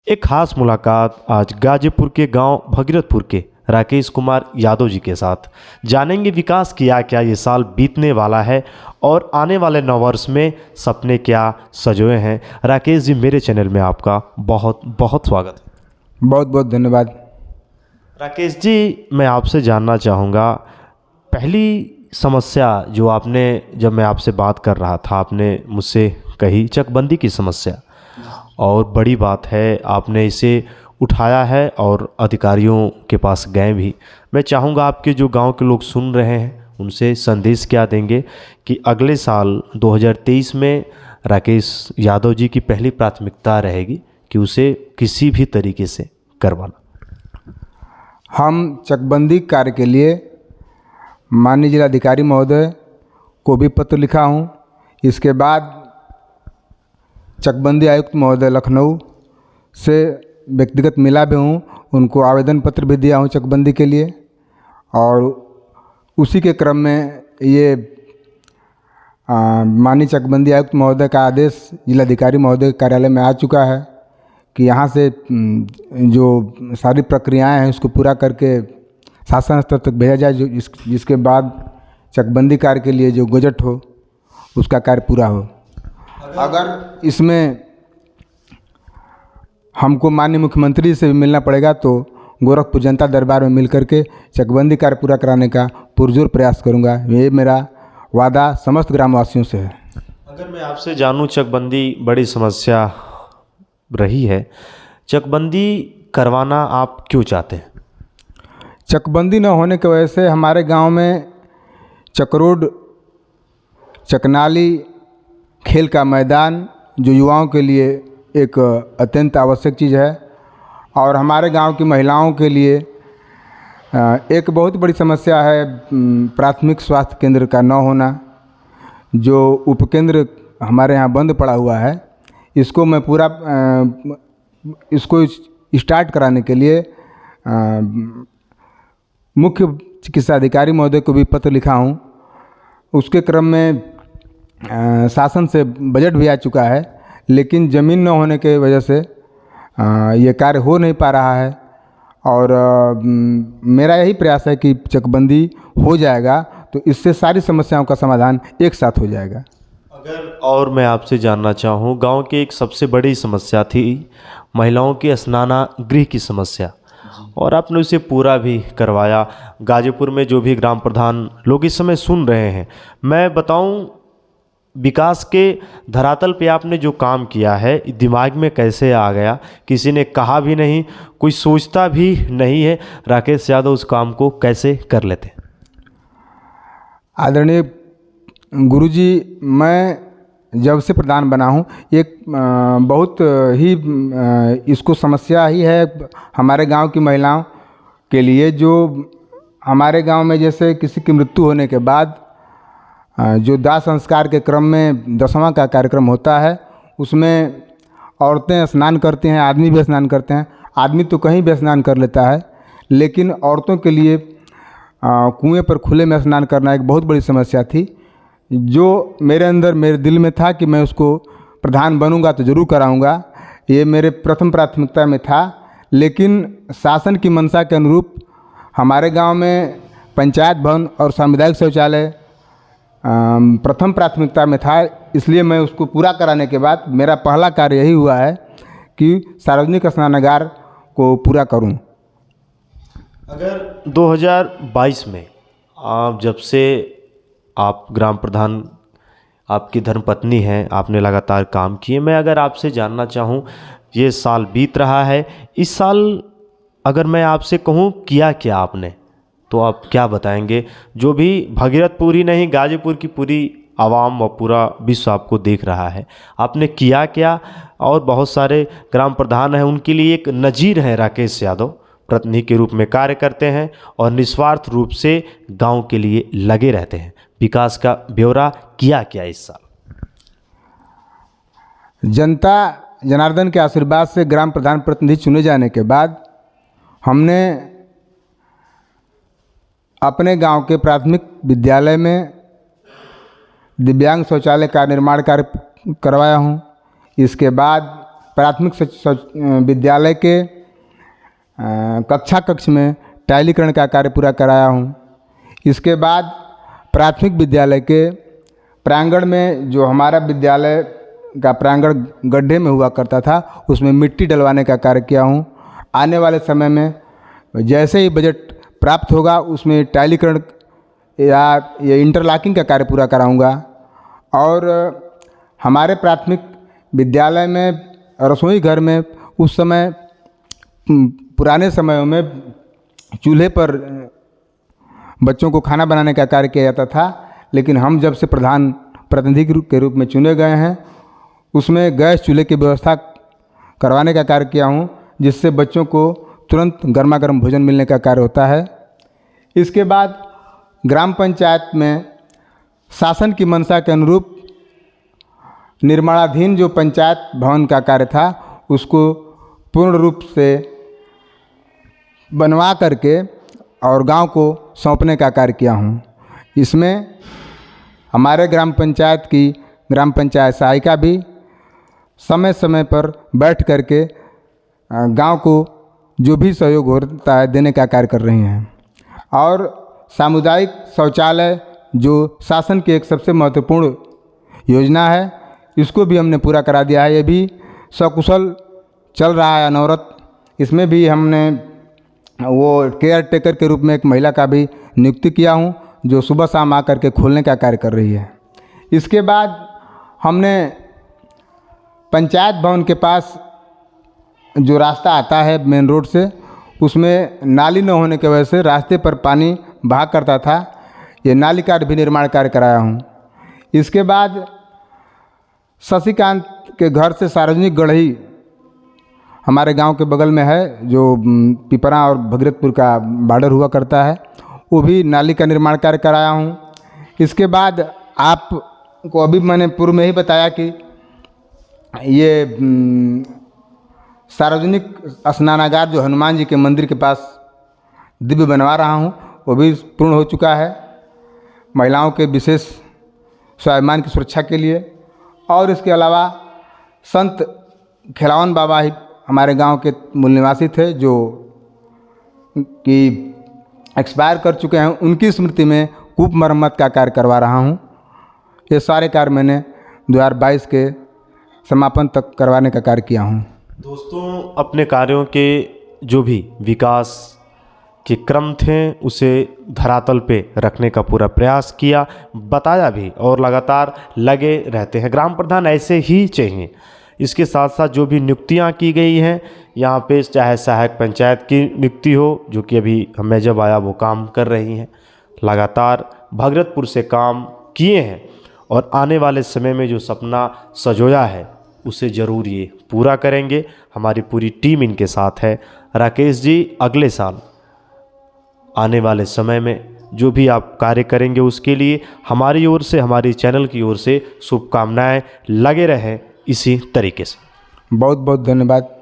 एक खास मुलाकात आज गाजीपुर के गांव भगीरथपुर के राकेश कुमार यादव जी के साथ। जानेंगे विकास किया क्या ये साल बीतने वाला है और आने वाले नववर्ष में सपने क्या सजोए हैं। राकेश जी, मेरे चैनल में आपका बहुत बहुत स्वागत है। बहुत बहुत धन्यवाद। राकेश जी, मैं आपसे जानना चाहूँगा, पहली समस्या जो आपने, जब मैं आपसे बात कर रहा था, आपने मुझसे कही चकबंदी की समस्या, और बड़ी बात है आपने इसे उठाया है और अधिकारियों के पास गए भी। मैं चाहूँगा आपके जो गांव के लोग सुन रहे हैं उनसे संदेश क्या देंगे कि अगले साल 2023 में राकेश यादव जी की पहली प्राथमिकता रहेगी कि उसे किसी भी तरीके से करवाना। हम चकबंदी कार्य के लिए माननीय जिलाधिकारी महोदय को भी पत्र लिखा हूँ। इसके बाद चकबंदी आयुक्त महोदय लखनऊ से व्यक्तिगत मिला भी हूँ, उनको आवेदन पत्र भी दिया हूँ चकबंदी के लिए। और उसी के क्रम में ये माननीय चकबंदी आयुक्त महोदय का आदेश जिलाधिकारी महोदय के कार्यालय में आ चुका है कि यहाँ से जो सारी प्रक्रियाएं हैं उसको पूरा करके शासन स्तर तक भेजा जाए, जिसके बाद चकबंदी कार्य के लिए जो गजट हो उसका कार्य पूरा हो। अगर इसमें हमको माननीय मुख्यमंत्री से भी मिलना पड़ेगा तो गोरखपुर जनता दरबार में मिल करके चकबंदी कार्य पूरा कराने का पुरजोर प्रयास करूंगा। ये मेरा वादा समस्त ग्रामवासियों से है। अगर मैं आपसे जानूं, चकबंदी बड़ी समस्या रही है, चकबंदी करवाना आप क्यों चाहते हैं? चकबंदी न होने की वजह से हमारे गांव में चकरोड, चकनाली, खेल का मैदान जो युवाओं के लिए एक अत्यंत आवश्यक चीज़ है, और हमारे गांव की महिलाओं के लिए एक बहुत बड़ी समस्या है प्राथमिक स्वास्थ्य केंद्र का न होना। जो उपकेंद्र हमारे यहाँ बंद पड़ा हुआ है, इसको मैं पूरा इसको स्टार्ट कराने के लिए मुख्य चिकित्सा अधिकारी महोदय को भी पत्र लिखा हूँ। उसके क्रम में शासन से बजट भी आ चुका है, लेकिन ज़मीन न होने के वजह से ये कार्य हो नहीं पा रहा है। और मेरा यही प्रयास है कि चकबंदी हो जाएगा तो इससे सारी समस्याओं का समाधान एक साथ हो जाएगा। अगर और मैं आपसे जानना चाहूँ, गांव की एक सबसे बड़ी समस्या थी महिलाओं की स्नानागृह की समस्या, और आपने उसे पूरा भी करवाया। गाजीपुर में जो भी ग्राम प्रधान लोग इस समय सुन रहे हैं, मैं बताऊं, विकास के धरातल पे आपने जो काम किया है दिमाग में कैसे आ गया, किसी ने कहा भी नहीं, कोई सोचता भी नहीं है, राकेश यादव उस काम को कैसे कर लेते? आदरणीय गुरुजी, मैं जब से प्रधान बना हूँ, एक बहुत ही इसको समस्या ही है हमारे गांव की महिलाओं के लिए। जो हमारे गांव में जैसे किसी की मृत्यु होने के बाद जो दाह संस्कार के क्रम में 10वां का कार्यक्रम होता है, उसमें औरतें स्नान करती हैं, आदमी भी स्नान करते हैं। आदमी तो कहीं भी स्नान कर लेता है, लेकिन औरतों के लिए कुएं पर खुले में स्नान करना एक बहुत बड़ी समस्या थी, जो मेरे अंदर, मेरे दिल में था कि मैं उसको प्रधान बनूंगा तो ज़रूर कराऊंगा। ये मेरे प्रथम प्राथमिकता में था। लेकिन शासन की मंशा के अनुरूप हमारे गांव में पंचायत भवन और सामुदायिक शौचालय प्रथम प्राथमिकता में था, इसलिए मैं उसको पूरा कराने के बाद मेरा पहला कार्य यही हुआ है कि सार्वजनिक स्नानागार को पूरा करूं। अगर 2022 में आप, जब से आप ग्राम प्रधान, आपकी धर्मपत्नी हैं, आपने लगातार काम किए, मैं अगर आपसे जानना चाहूँ, ये साल बीत रहा है, इस साल अगर मैं आपसे कहूँ किया क्या आपने, तो आप क्या बताएंगे? जो भी भगीरथपुर ही नहीं, गाजीपुर की पूरी आवाम और पूरा विश्व आपको देख रहा है, आपने किया क्या? और बहुत सारे ग्राम प्रधान हैं, उनके लिए एक नज़ीर है राकेश यादव, प्रतिनिधि के रूप में कार्य करते हैं और निस्वार्थ रूप से गांव के लिए लगे रहते हैं। विकास का ब्यौरा किया क्या इस साल? जनता जनार्दन के आशीर्वाद से ग्राम प्रधान प्रतिनिधि चुने जाने के बाद हमने अपने गांव के प्राथमिक विद्यालय में दिव्यांग शौचालय का निर्माण कार्य करवाया हूं। इसके बाद प्राथमिक विद्यालय के कक्ष में टाइलीकरण का कार्य पूरा कराया हूँ। इसके बाद प्राथमिक विद्यालय के प्रांगण में, जो हमारा विद्यालय का प्रांगण गड्ढे में हुआ करता था, उसमें मिट्टी डलवाने का कार्य किया हूँ। आने वाले समय में जैसे ही बजट प्राप्त होगा उसमें टाइलीकरण या ये इंटरलॉकिंग का कार्य पूरा कराऊंगा। और हमारे प्राथमिक विद्यालय में रसोई घर में उस समय पुराने समयों में चूल्हे पर बच्चों को खाना बनाने का कार्य किया जाता था, लेकिन हम जब से प्रधान प्रतिनिधि के रूप में चुने गए हैं उसमें गैस चूल्हे की व्यवस्था करवाने का कार्य किया हूँ, जिससे बच्चों को तुरंत गर्मा गर्म भोजन मिलने का कार्य होता है। इसके बाद ग्राम पंचायत में शासन की मंशा के अनुरूप निर्माणाधीन जो पंचायत भवन का कार्य था उसको पूर्ण रूप से बनवा करके और गांव को सौंपने का कार्य किया हूँ। इसमें हमारे ग्राम पंचायत की ग्राम पंचायत सहायिका भी समय समय पर बैठ करके गांव को जो भी सहयोग होता है देने का कार्य कर रही हैं। और सामुदायिक शौचालय जो शासन की एक सबसे महत्वपूर्ण योजना है, इसको भी हमने पूरा करा दिया है। ये भी सकुशल चल रहा है अनवरत। इसमें भी हमने वो केयर टेकर के रूप में एक महिला का भी नियुक्ति किया हूँ, जो सुबह शाम आकर के खोलने का कार्य कर रही है। इसके बाद हमने पंचायत भवन के पास जो रास्ता आता है मेन रोड से, उसमें नाली न होने की वजह से रास्ते पर पानी बहा करता था। ये नाली का भी निर्माण कार्य कराया हूँ। इसके बाद शशिकांत के घर से सार्वजनिक गढ़ी हमारे गांव के बगल में है, जो पिपरा और भगीरथपुर का बॉर्डर हुआ करता है, वो भी नाली का निर्माण कार्य कराया हूँ। इसके बाद आपको अभी मैंने पूर्व में ही बताया कि ये सार्वजनिक स्नानागार जो हनुमान जी के मंदिर के पास दिव्य बनवा रहा हूँ, वो भी पूर्ण हो चुका है महिलाओं के विशेष स्वाभिमान की सुरक्षा के लिए। और इसके अलावा संत खिलावन बाबा ही हमारे गांव के मूल निवासी थे, जो कि एक्सपायर कर चुके हैं, उनकी स्मृति में कूप मरम्मत का कार्य करवा रहा हूं। ये सारे कार्य मैंने 2022 के समापन तक करवाने का कार्य किया हूं। दोस्तों, अपने कार्यों के जो भी विकास के क्रम थे उसे धरातल पे रखने का पूरा प्रयास किया, बताया भी, और लगातार लगे रहते हैं। ग्राम प्रधान ऐसे ही चाहिए। इसके साथ साथ जो भी नियुक्तियां की गई हैं यहाँ पे, चाहे सहायक पंचायत की नियुक्ति हो, जो कि अभी मैं जब आया वो काम कर रही हैं, लगातार भगीरथपुर से काम किए हैं और आने वाले समय में जो सपना सजोया है उसे ज़रूर ये पूरा करेंगे। हमारी पूरी टीम इनके साथ है। राकेश जी, अगले साल आने वाले समय में जो भी आप कार्य करेंगे उसके लिए हमारी ओर से, हमारी चैनल की ओर से शुभकामनाएं। लगे रहें इसी तरीके से। बहुत बहुत धन्यवाद।